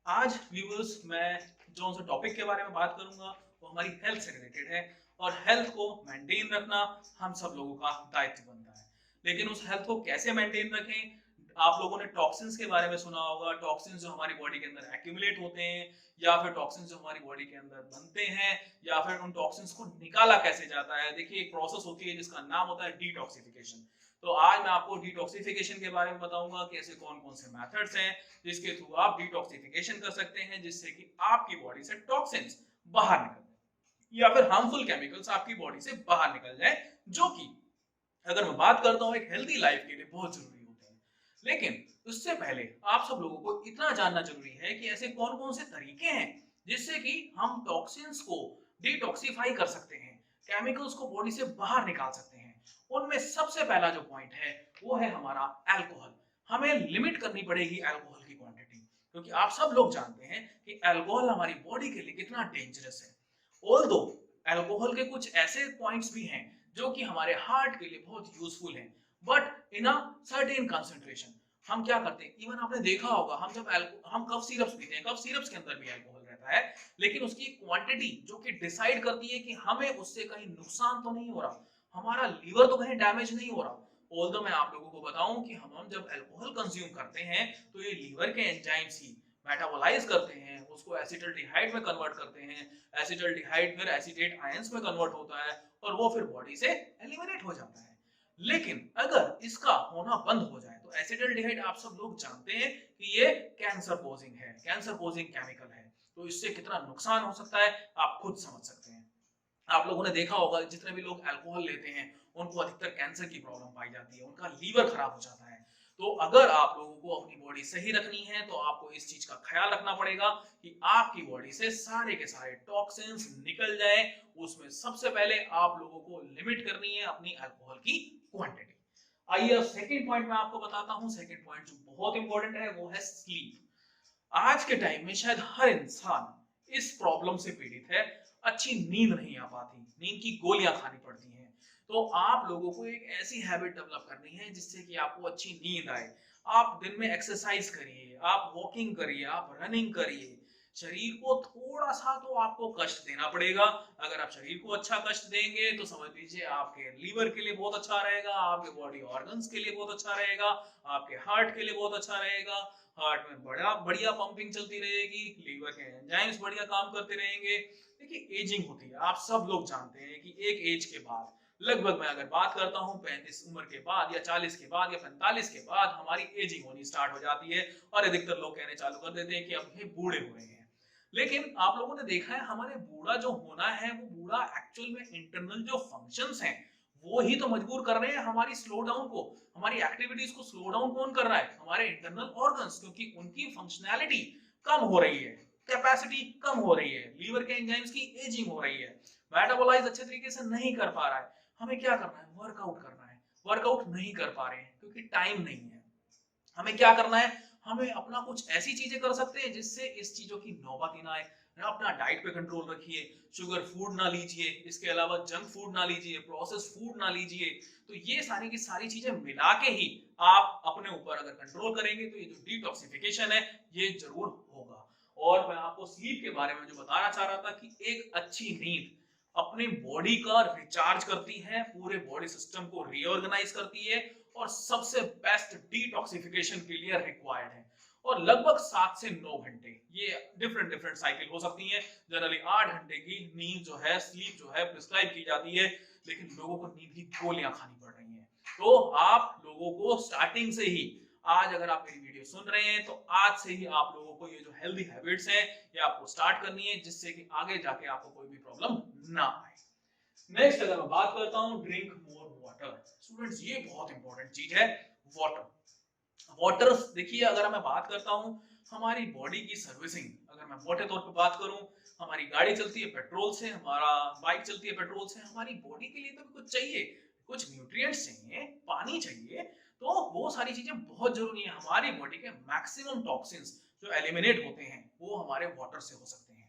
आज व्यूअर्स मैं जो सा टॉपिक के बारे में बात करूंगा वो हमारी हेल्थ से रिलेटेड है और हेल्थ को मेंटेन रखना हम सब लोगों का दायित्व बनता है। लेकिन उस हेल्थ को कैसे मेंटेन रखें? आप लोगों ने टॉक्सिन्स के बारे में सुना होगा, टॉक्सिन्स जो हमारी बॉडी के अंदर एक्यूमुलेट होते हैं या फिर टॉक्सिन्स जो हमारी बॉडी के अंदर बनते हैं या फिर उन टॉक्सिन्स को निकाला कैसे जाता है। देखिए, एक प्रोसेस होती है जिसका नाम होता है डिटॉक्सिफिकेशन। तो आज मैं आपको डिटॉक्सिफिकेशन के बारे में बताऊंगा कि ऐसे कौन कौन से मेथड्स हैं जिसके थ्रू आप डिटॉक्सिफिकेशन कर सकते हैं, जिससे कि आपकी बॉडी से टॉक्सिन्स बाहर निकल जाए या फिर हार्मफुल केमिकल्स आपकी बॉडी से बाहर निकल जाए, जो कि अगर मैं बात करता हूं एक हेल्दी लाइफ के लिए बहुत जरूरी होते हैं। लेकिन उससे पहले आप सब लोगों को इतना जानना जरूरी है कि ऐसे कौन कौन से तरीके हैं जिससे कि हम टॉक्सिन्स को डिटॉक्सिफाई कर सकते हैं, केमिकल्स को बॉडी से बाहर निकाल सकते हैं। उनमें सबसे पहला जो पॉइंट है वो है हमारा अल्कोहल। हमें लिमिट करनी पड़ेगी अल्कोहल की क्वांटिटी, क्योंकि आप सब लोग जानते हैं कि अल्कोहल हमारी बॉडी के लिए कितना डेंजरस है। ऑल्दो अल्कोहल के कुछ ऐसे पॉइंट्स भी हैं जो कि हमारे हार्ट के लिए बहुत यूजफुल हैं, but in a certain concentration. हम क्या करते हैं, इवन आपने देखा होगा, हम जब हम कफ सिरप्स पीते हैं, कफ सिरप्स के अंदर भी अल्कोहल रहता है, लेकिन उसकी क्वांटिटी जो कि डिसाइड करती है कि हमें उससे कहीं नुकसान तो नहीं हो रहा, हमारा लीवर तो कहीं डैमेज नहीं हो रहा। ऑल्दो मैं आप लोगों को बताऊं कि हम जब अल्कोहल कंज्यूम करते हैं तो ये लीवर के एंजाइम्स ही मेटाबोलाइज करते हैं, उसको एसिटल्डिहाइड में कन्वर्ट करते हैं, एसिटल्डिहाइड फिर एसीटेट आयंस में कन्वर्ट होता है और वो फिर बॉडी से एलिमिनेट हो जाता है। लेकिन अगर इसका होना बंद हो जाए तो एसिटल्डिहाइड आप सब लोग जानते हैं कि ये कैंसर पोजिंग है, कैंसर पोजिंग केमिकल है। तो इससे कितना नुकसान हो सकता है आप खुद समझ सकते हैं। आप लोगों ने देखा होगा जितने भी लोग अल्कोहल लेते हैं उनको अधिकतर कैंसर की प्रॉब्लम पाई जाती है, उनका लीवर खराब हो जाता है। तो अगर आप लोगों को अपनी बॉडी सही रखनी है तो आपको इस चीज का ख्याल रखना पड़ेगा कि आपकी बॉडी से सारे के सारे टॉक्सिन्स निकल जाए। उसमें सबसे पहले आप लोगों को लिमिट करनी है अपनी अल्कोहल की क्वांटिटी। आइए अब सेकंड पॉइंट मैं आपको बताता हूं। सेकंड पॉइंट जो बहुत इंपॉर्टेंट है वो है स्लीप। आज के टाइम में शायद हर इंसान इस प्रॉब्लम से पीड़ित है, अच्छी नींद नहीं आ पाती, नींद की गोलियां खानी पड़ती हैं। तो आप लोगों को एक ऐसी हैबिट डेवलप करनी है जिससे कि आपको अच्छी नींद आए। आप दिन में एक्सरसाइज करिए, आप वॉकिंग करिए, आप रनिंग करिए। शरीर को थोड़ा सा तो आपको कष्ट देना पड़ेगा। अगर आप शरीर को अच्छा कष्ट देंगे तो समझ लीजिए आपके लीवर के लिए बहुत अच्छा रहेगा, आपके बॉडी ऑर्गन्स के लिए बहुत अच्छा रहेगा, आपके हार्ट के लिए बहुत अच्छा रहेगा। हार्ट में बड़ा बढ़िया पंपिंग चलती रहेगी, लीवर के एंजाइम्स बढ़िया काम करते रहेंगे। देखिए, एजिंग होती है, आप सब लोग जानते हैं कि एक एज के बाद, लगभग मैं अगर बात करता हूं 35 उम्र के बाद या 40 के बाद या 45 के बाद हमारी एजिंग होनी स्टार्ट हो जाती है और अधिकतर लोग कहने चालू कर देते हैं कि अब ये बूढ़े हो रहे हैं। लेकिन आप लोगों ने देखा है हमारे बूढ़ा जो होना है वो बूढ़ा एक्चुअल में इंटरनल जो फंक्शंस हैं वो ही तो मजबूर कर रहे हैं हमारी स्लो डाउन को। हमारी एक्टिविटीज को स्लो डाउन कौन कर रहा है? हमारे इंटरनल ऑर्गन्स, क्योंकि उनकी फंक्शनैलिटी कम हो रही है, कैपेसिटी कम हो रही है, लीवर के एंजाइम्स की एजिंग हो रही है, मेटाबोलाइज अच्छे तरीके से नहीं कर पा रहा है। हमें क्या करना है? वर्कआउट करना है। वर्कआउट नहीं कर पा रहे हैं क्योंकि टाइम नहीं है। हमें क्या करना है? हमें अपना कुछ ऐसी चीजें कर सकते हैं जिससे इस चीजों की नौबत ही ना आए। अपना डाइट पे कंट्रोल रखिए, शुगर फूड ना लीजिए, इसके अलावा जंक फूड ना लीजिए, प्रोसेस फूड ना लीजिए। तो ये सारी की सारी चीजें मिला के ही आप अपने ऊपर अगर कंट्रोल करेंगे तो ये जो डिटॉक्सिफिकेशन है ये जरूर होगा। और मैं आपको स्लीप के बारे में जो बताना चाह रहा था कि एक अच्छी नींद अपनी बॉडी का रिचार्ज करती है, पूरे बॉडी सिस्टम को रीऑर्गेनाइज करती है और सबसे बेस्ट डिटॉक्सिफिकेशन के लिए रिक्वायर्ड है। और लगभग 7 से 9 घंटे, ये डिफरेंट डिफरेंट साइकिल हो सकती है। जनरली 8 घंटे की नींद जो है, स्लीप जो है प्रिस्क्राइब की जाती है, लेकिन लोगों को नींद की गोलियां खानी पड़ रही हैं। तो आप लोगों को स्टार्टिंग से ही, आज अगर आप मेरी वीडियो सुन रहे हैं तो आज से ही आप लोगों को ये जो हेल्दी हैबिट्स हैं ये आपको स्टार्ट करनी है, जिससे कि आगे जाके आपको कोई भी प्रॉब्लम ना आए। नेक्स्ट अगर मैं बात करता हूं, ड्रिंक मोर वाटर। स्टूडेंट्स, ये बहुत इंपॉर्टेंट चीज है, वाटर। वाटर देखिए, अगर मैं बात करता हूं हमारी बॉडी की सर्विसिंग, अगर मैं मोटे तौर पे बात करूं, हमारी गाड़ी चलती है पेट्रोल से, हमारा बाइक चलती है पेट्रोल से, हमारी बॉडी के लिए तो कुछ चाहिए, कुछ न्यूट्रिएंट्स चाहिए, पानी चाहिए। तो वो सारी चीजें बहुत जरूरी है। हमारी बॉडी के मैक्सिमम टॉक्सिन्स जो एलिमिनेट होते हैं वो हमारे वाटर से हो सकते हैं।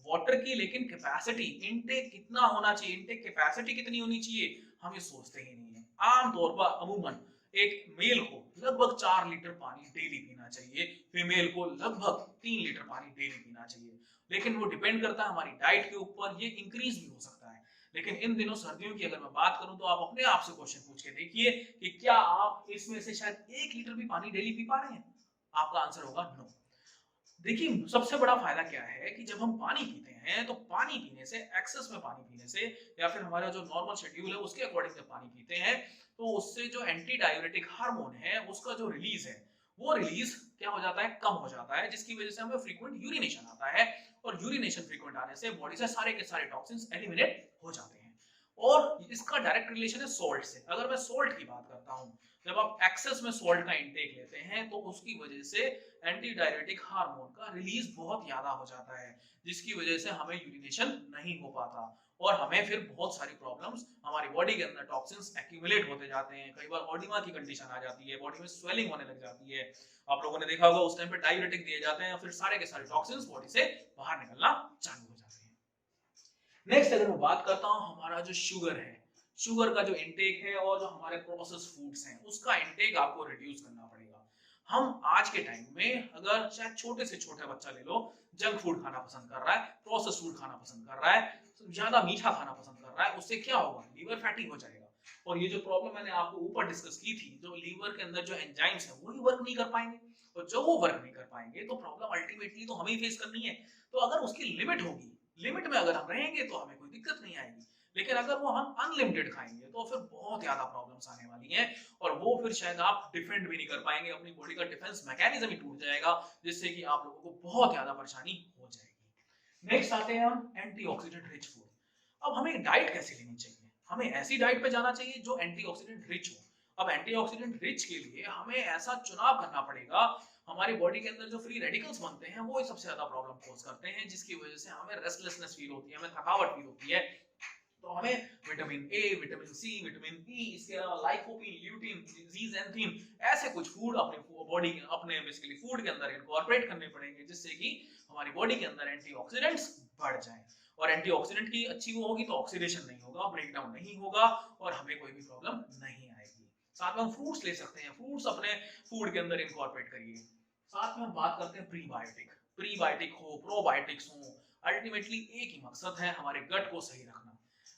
वाटर की लेकिन कैपेसिटी, इनटेक कितना होना चाहिए, इनटेक कैपेसिटी कितनी होनी चाहिए, हम ये सोचते ही नहीं है। आमतौर पर अमूमन एक मेल को लगभग 4 लीटर पानी डेली पीना चाहिए, फीमेल को लगभग 3 लीटर पानी डेली पीना चाहिए। लेकिन वो डिपेंड करता है हमारी डाइट के ऊपर, ये इंक्रीज भी हो सकता है। लेकिन इन दिनों सर्दियों की अगर मैं बात करूं तो आप अपने आप से क्वेश्चन पूछ के देखिए कि क्या आप इसमें से शायद 1 लीटर भी पानी डेली पी पा रहे हैं? आपका आंसर होगा नो। देखिए सबसे बड़ा फायदा क्या है कि जब हम पानी पीते हैं तो पानी पीने से, एक्सेस में पानी पीने से, या फिर हमारा जो नॉर्मल शेड्यूल है उसके अकॉर्डिंग जब पानी पीते हैं तो उससे जो एंटी डाययूरेटिक हार्मोन है उसका जो रिलीज है वो रिलीज क्या हो जाता है, कम हो जाता है, जिसकी वजह से हमें फ्रीक्वेंट यूरिनेशन आता है। और यूरिनेशन फ्रीक्वेंट आने से बॉडी से सारे के सारे टॉक्सिन्स एलिमिनेट हो जाते हैं। और इसका डायरेक्ट रिलेशन है सॉल्ट से। अगर मैं सॉल्ट की बात करता हूं, जब आप एक्सेस में सॉल्ट का इंटेक लेते हैं तो उसकी वजह से एंटी डायरेटिक हार्मोन का रिलीज बहुत ज्यादा हो जाता है, जिसकी वजह से हमें यूरिनेशन नहीं हो पाता और हमें फिर बहुत सारी प्रॉब्लम्स, हमारी बॉडी के अंदर टॉक्सिन्स एक्यूमुलेट होते जाते हैं। कई बार ऑडिमा की कंडीशन आ जाती है, बॉडी में स्वेलिंग होने लग जाती है। आप लोगों ने देखा होगा उस टाइम पे डाययूरेटिक दिए जाते हैं, फिर सारे के सारे टॉक्सिन्स बॉडी से बाहर निकलना चालू हो जाते हैं। नेक्स्ट अगर मैं बात करता हूं हमारा जो शुगर है, शुगर का जो इंटेक है और जो हमारे प्रोसेस फूड्स हैं उसका इंटेक आपको रिड्यूस करना पड़ेगा। हम आज के टाइम में अगर शायद छोटे से छोटा बच्चा ले लो, जंक फूड खाना पसंद कर रहा है, प्रोसेस फूड खाना पसंद कर रहा है, ज्यादा मीठा खाना पसंद कर रहा है, उससे क्या होगा, लीवर फैटी हो जाएगा। और ये जो प्रॉब्लम मैंने आपको ऊपर डिस्कस की थी, जो लीवर के अंदर जो एंजाइम्स है वही वर्क नहीं कर पाएंगे, और जो वो वर्क नहीं कर पाएंगे तो प्रॉब्लम अल्टीमेटली तो हमें ही फेस करनी है। तो अगर उसकी लिमिट होगी, लिमिट में अगर हम रहेंगे तो हमें कोई दिक्कत नहीं आएगी। लेकिन अगर वो हम अनलिमिटेड खाएंगे तो फिर बहुत ज्यादा प्रॉब्लम्स आने वाली हैं, और वो फिर शायद आप डिफेंड भी नहीं कर पाएंगे, अपनी बॉडी का डिफेंस मैकेनिज्म ही टूट जाएगा, जिससे कि आप लोगों को बहुत ज्यादा परेशानी हो जाएगी। नेक्स्ट आते हैं हम एंटीऑक्सीडेंट रिच फूड। अब हमें डाइट कैसे लेनी चाहिए? हमें ऐसी डाइट पे जाना चाहिए जो एंटीऑक्सीडेंट रिच हो। अब एंटीऑक्सीडेंट रिच के लिए हमें ऐसा चुनाव करना पड़ेगा, हमारी बॉडी के अंदर जो फ्री रेडिकल्स बनते हैं वो ही सबसे ज्यादा प्रॉब्लम कॉज करते हैं, जिसकी वजह से हमें रेस्टलेसनेस फील होती है, हमें थकावट फील होती है। तो हमें vitamin A, vitamin C, vitamin E, इसके अलावा लाइकोपीन, ल्यूटीन, जीजैंथीन, ऐसे कुछ फूड अपने बॉडी के, अपने बेसिकली फूड के अंदर इनकॉर्पोरेट करने पड़ेंगे, जिससे कि हमारी बॉडी के अंदर एंटीऑक्सीडेंट्स बढ़ जाएं। और एंटीऑक्सीडेंट की अच्छी वो होगी तो ऑक्सीडेशन नहीं होगा, ब्रेकडाउन नहीं होगा, और हमें कोई भी प्रॉब्लम नहीं आएगी। साथ में हम फ्रूट्स ले सकते हैं, फ्रूट्स अपने फूड के अंदर इनकॉर्पोरेट करिए। साथ में हम बात करते हैं प्रीबायोटिक। प्रीबायोटिक हो, प्रोबायोटिक्स हो, अल्टीमेटली एक ही मकसद है, हमारे गट को सही रखना।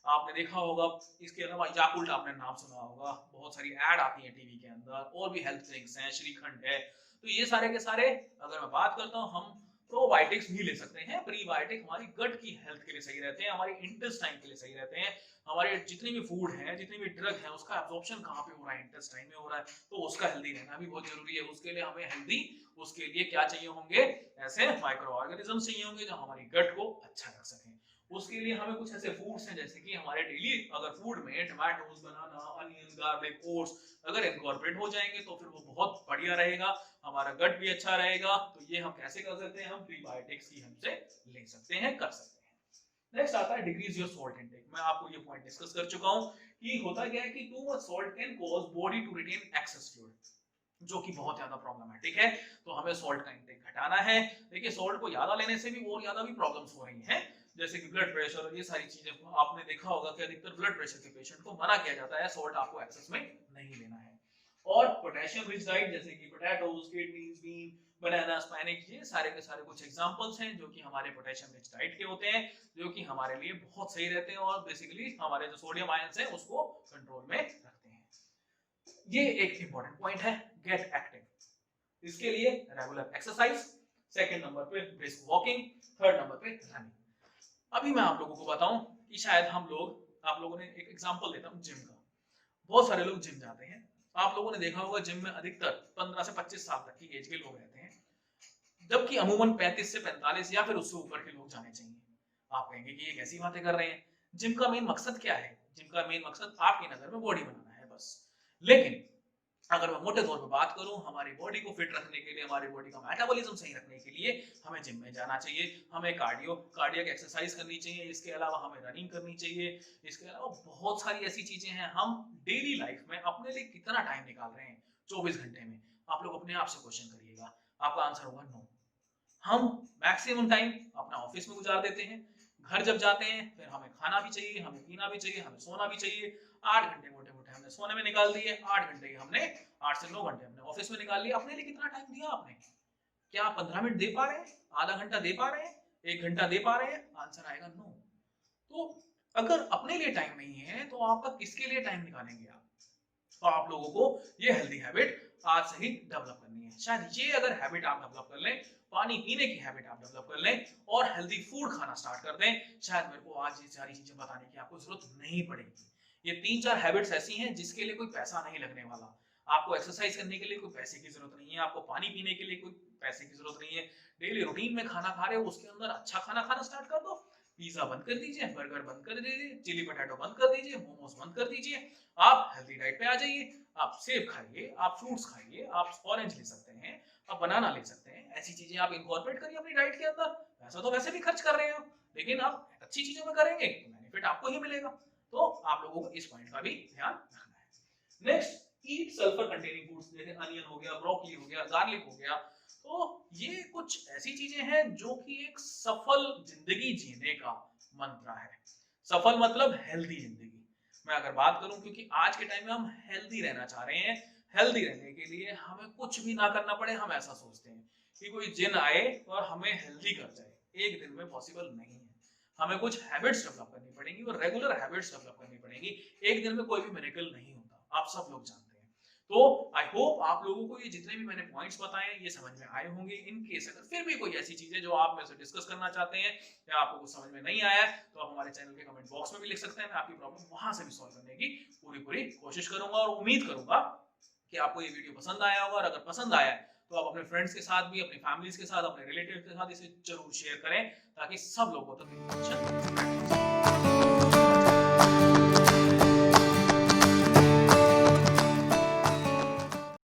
आपने देखा होगा, इसके अलावा याकुल्ट आपने नाम सुना होगा, बहुत सारी ऐड आती है टीवी के अंदर, और भी हेल्थ ड्रिंक्स हैं, श्रीखंड है। तो ये सारे के सारे अगर मैं बात करता हूँ, हम प्रोबायोटिक्स भी ले सकते हैं। प्रीबायोटिक हमारी गट की हेल्थ के लिए सही रहते हैं, हमारी इंटेस्टाइन के लिए सही रहते हैं। हमारे जितनी भी फूड है, जितनी भी ड्रग है, उसका एब्जॉर्प्शन कहाँ पे हो रहा है, इंटेस्टाइन में हो रहा है, तो उसका हेल्दी रहना भी बहुत जरूरी है। उसके लिए हमें हेल्दी, उसके लिए क्या चाहिए होंगे, ऐसे माइक्रो ऑर्गेनिज्म चाहिए होंगे जो हमारी गट को अच्छा रख सकें। उसके लिए हमें कुछ ऐसे फूड्स हैं जैसे कि हमारे डेली अगर फूड में टमाटोज, बनाना, अनियन, गार्लिक, ओट्स अगर इनकॉर्पोरेट हो जाएंगे तो फिर वो बहुत बढ़िया रहेगा, हमारा गट भी अच्छा रहेगा। तो ये हम कैसे कर सकते हैं, हम प्रीबायोटिक्स की हेल्प से ले सकते हैं, कर सकते हैं। नेक्स्ट आता है डिक्रीज योर सॉल्ट इनटेक। मैं आपको ये पॉइंट डिस्कस कर चुका हूं कि होता क्या है कि too much salt can cause body to retain excess fluid, जो कि बहुत ज्यादा प्रॉब्लमेटिक है। तो हमें सॉल्ट का इंटेक घटाना है। देखिए सॉल्ट को ज्यादा लेने से भी और ज्यादा भी प्रॉब्लम्स हो रही हैं, जैसे कि ब्लड प्रेशर और ये सारी चीजें। आपने देखा होगा कि अधिकतर ब्लड प्रेशर के पेशेंट को मना किया जाता है, सॉल्ट आपको एक्सेस में नहीं लेना है। और पोटेशियम रिच डाइट जैसे कि potatoes, kidneys, been, banana, Spanish, ये सारे के सारे कुछ एग्जांपल्स हैं जो कि हमारे पोटेशियम रिच डाइट के होते हैं, जो कि हमारे लिए बहुत सही रहते हैं और बेसिकली हमारे जो सोडियम आयंस हैं उसको कंट्रोल में रखते हैं। ये एक इंपॉर्टेंट पॉइंट है, गेट एक्टिव। इसके लिए रेगुलर एक्सरसाइज, सेकंड नंबर पे ब्रिस्क वॉकिंग, थर्ड नंबर पे रनिंग। अभी मैं आप लोगों को बताऊं कि शायद हम लोग, आप लोगों ने एक एग्जांपल देता हूं जिम का। बहुत सारे लोग जिम जाते हैं, आप लोगों ने देखा होगा जिम में अधिकतर 15 से 25 साल तक की एज के लोग रहते हैं, जबकि अमूमन 35 से 45 या फिर उससे ऊपर के लोग जाने चाहिए। आप कहेंगे कि ये कैसी बातें कर रहे हैं, जिम का मेन मकसद क्या है? जिम का मेन मकसद आपकी नजर में बॉडी बनाना है बस। लेकिन अगर मैं मोटे तौर पे बात करूं, हमारी बॉडी को फिट रखने के लिए, हमारी बॉडी का मेटाबॉलिज्म सही रखने के लिए हमें जिम में जाना चाहिए, हमें कार्डियक एक्सरसाइज करनी चाहिए, इसके अलावा हमें रनिंग करनी चाहिए। इसके अलावा बहुत सारी ऐसी चीजें हैं। हम डेली लाइफ में अपने लिए कितना टाइम निकाल रहे हैं 24 घंटे में? आप लोग अपने आप से क्वेश्चन करिएगा, आपका आंसर होगा नो। हम मैक्सिमम टाइम अपना ऑफिस में गुजार देते हैं, घर जब जाते हैं फिर हमें खाना भी चाहिए, हमें पीना भी चाहिए, हमें सोना भी चाहिए। 8 घंटे मोटे मोटे हमने सोने में निकाल दिए, 8 घंटे हमने 8 से 9 घंटे हमने ऑफिस में निकाल लिए। अपने लिए कितना टाइम दिया आपने? क्या आप 15 मिनट दे पा रहे हैं? आधा घंटा दे पा रहे हैं? 1 घंटा दे पा रहे हैं? आंसर आएगा नो। तो अगर अपने लिए टाइम नहीं है तो आपका किसके लिए टाइम निकालेंगे आप? तो आप लोगों को ये हेल्दी हैबिट आज से ही डेवलप करनी है। शायद ये अगर हैबिट आप डेवलप कर लें, पानी पीने की हैबिट आप डेवलप कर लें और हेल्दी फूड खाना स्टार्ट कर दें, शायद मेरे को आज ये सारी चीजें बताने की आपको जरूरत नहीं पड़ेगी। ये 3-4 हैबिट्स ऐसी हैं जिसके लिए कोई पैसा नहीं लगने वाला। आपको एक्सरसाइज करने के लिए कोई पैसे की जरूरत नहीं है, आपको पानी पीने के लिए कोई पैसे की जरूरत नहीं है। डेली रूटीन में खाना खा रहे हो, उसके अंदर अच्छा खाना खाना स्टार्ट कर दो। पिज्जा बंद कर दीजिए, बर्गर बंद कर दीजिए, चिली पोटैटो बंद कर दीजिए, मोमोज बंद कर दीजिए। आप हेल्दी डाइट पे आ जाइए। आप सेब खाइए, आप फ्रूट्स खाइए, आप ऑरेंज ले सकते हैं, आप बनाना ले सकते हैं। ऐसी चीजें आप इनकॉर्पोरेट करिए अपनी डाइट के अंदर। पैसा तो वैसे भी खर्च कर रहे हो, लेकिन आप अच्छी चीजों में करेंगे तो बेनिफिट आपको ही मिलेगा। तो आप लोगों को इस पॉइंट का भी ध्यान रखना है। नेक्स्ट, ईट सल्फर कंटेनिंग फूड्स, जैसे अनियन हो गया, ब्रोकली हो गया, गार्लिक हो गया। तो ये कुछ ऐसी चीजें हैं जो कि एक सफल जिंदगी जीने का मंत्र है। सफल मतलब हेल्दी जिंदगी। मैं अगर बात करूं, क्योंकि आज के टाइम में हम हेल्दी रहना चाह रहे हैं, हेल्दी रहने के लिए हमें कुछ भी ना करना पड़े, हम ऐसा सोचते हैं कि कोई जिन आए और हमें हेल्दी कर जाए। एक दिन में पॉसिबल नहीं है। हमें कुछ हैबिट्स डेवलप करनी पड़ेंगी और रेगुलर हैबिट्स डेवलप करनी पड़ेंगी। एक दिन में कोई भी मिरेकल नहीं होता, आप सब लोग जानते हैं। तो आई होप आप लोगों को ये जितने भी मैंने पॉइंट्स बताए ये समझ में आए होंगे। इन केस अगर फिर भी कोई ऐसी चीजें जो आप मेरे से डिस्कस करना चाहते हैं या आपको कुछ समझ में नहीं आया है, तो आप हमारे चैनल के कमेंट बॉक्स में भी लिख सकते हैं। मैं आपकी प्रॉब्लम वहां से भी सॉल्व करने की पूरी कोशिश करूंगा और उम्मीद करूंगा कि आपको ये वीडियो पसंद आया होगा। और अगर पसंद आया है तो आप अपने फ्रेंड्स के साथ भी, अपनी फैमिलीज के साथ, अपने रिलेटिव्स के साथ इसे जरूर शेयर करें, ताकि सब लोगों तक इन्फॉर्मेशन